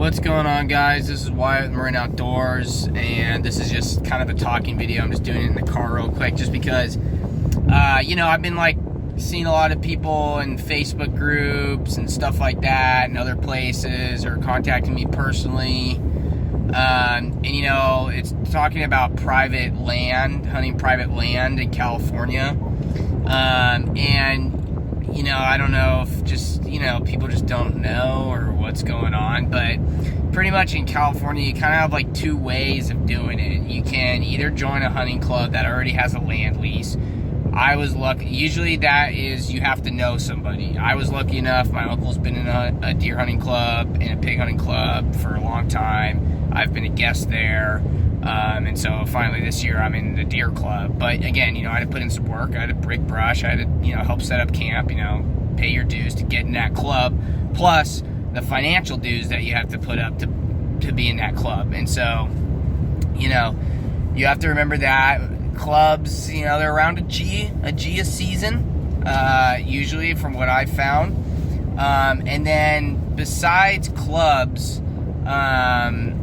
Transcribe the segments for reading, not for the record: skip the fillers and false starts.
What's going on, guys? This is Wyatt with Marin Outdoors, and this is just kind of a talking video. I'm just doing it in the car real quick just because, I've been seeing a lot of people in Facebook groups and stuff like that and other places or contacting me personally. It's talking about private land, hunting private land in California. I don't know if people just don't know or what's going on, but pretty much in California, you kind of have two ways of doing it. You can either join a hunting club that already has a land lease. I was lucky. Usually that is, you have to know somebody. I was lucky enough. My uncle's been in a deer hunting club and a pig hunting club for a long time. I've been a guest there. And so finally this year I'm in the deer club. But again, I had to put in some work. I had to break brush. I had to, help set up camp, pay your dues to get in that club, plus the financial dues that you have to put up to be in that club. And so, you have to remember that clubs, they're around a G a season, usually from what I've found. And then besides clubs, and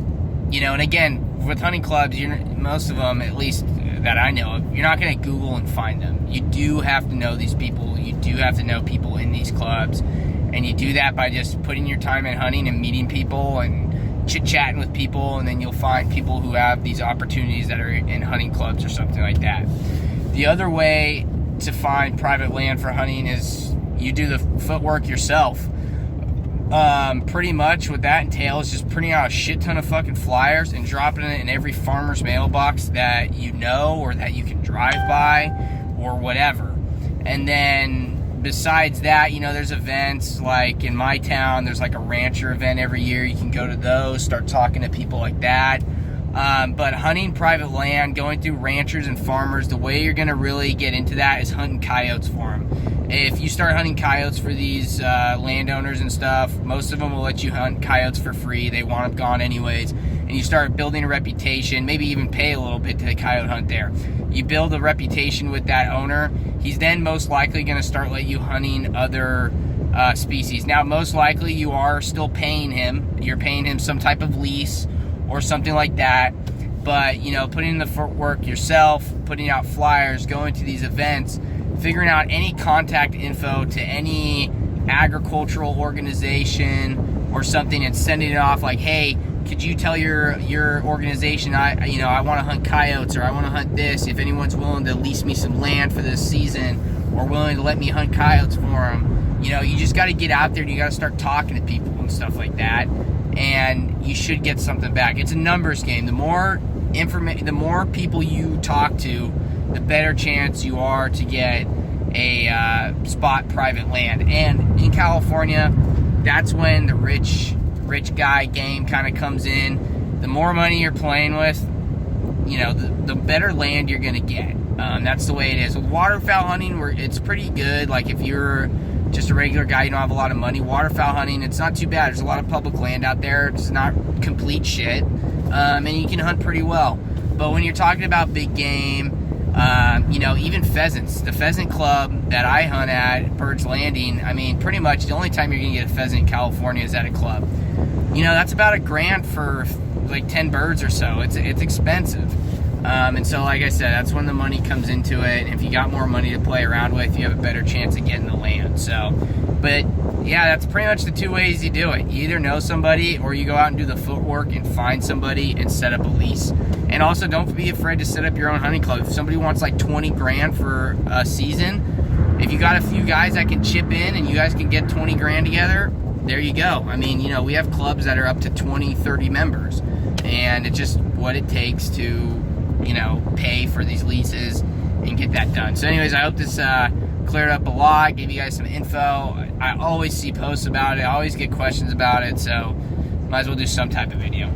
again, with hunting clubs, most of them, at least that I know of, you're not going to Google and find them. You do have to know these people. You do have to know people in these clubs. And you do that by just putting your time in hunting and meeting people and chit-chatting with people, and then you'll find people who have these opportunities that are in hunting clubs or something like that. The other way to find private land for hunting is you do the footwork yourself. Pretty much what that entails is just printing out a shit ton of fucking flyers and dropping it in every farmer's mailbox that you know or that you can drive by or whatever. And then besides that, there's events like in my town, there's a rancher event every year. You can go to those, start talking to people like that. But hunting private land, going through ranchers and farmers, the way you're going to really get into that is hunting coyotes for them. If you start hunting coyotes for these landowners and stuff, most of them will let you hunt coyotes for free. They want them gone anyways. And you start building a reputation, maybe even pay a little bit to the coyote hunt there. You build a reputation with that owner. He's then most likely going to start letting you hunting other species. Now, most likely you are still paying him. You're paying him some type of lease or something like that. But, putting in the footwork yourself, putting out flyers, going to these events, figuring out any contact info to any agricultural organization or something and sending it off like, hey, could you tell your organization I want to hunt coyotes, or I want to hunt this, if anyone's willing to lease me some land for this season or willing to let me hunt coyotes for them. You just got to get out there and you got to start talking to people and stuff like that, and you should get something back. It's a numbers game. The more people you talk to, the better chance you are to get a spot private land. And in California, that's when the rich guy game kind of comes in. The more money you're playing with, the better land you're going to get. That's the way it is. With waterfowl hunting, it's pretty good. If you're just a regular guy, you don't have a lot of money, waterfowl hunting, it's not too bad. There's a lot of public land out there. It's not complete shit. And you can hunt pretty well. But when you're talking about big game, even pheasants, the pheasant club that I hunt at, Bird's Landing, pretty much the only time you're going to get a pheasant in California is at a club. That's about $1,000 for 10 birds or so. It's expensive. And so, like I said, that's when the money comes into it. If you got more money to play around with, you have a better chance of getting the land. So, but yeah, that's pretty much the two ways you do it. You either know somebody or you go out and do the footwork and find somebody and set up a lease. And also, don't be afraid to set up your own hunting club. If somebody wants $20,000 for a season, if you got a few guys that can chip in and you guys can get $20,000 together, there you go. We have clubs that are up to 20, 30 members. And it's just what it takes to, pay for these leases and get that done. So anyways, I hope this cleared up a lot, gave you guys some info. I always see posts about it. I always get questions about it. So might as well do some type of video.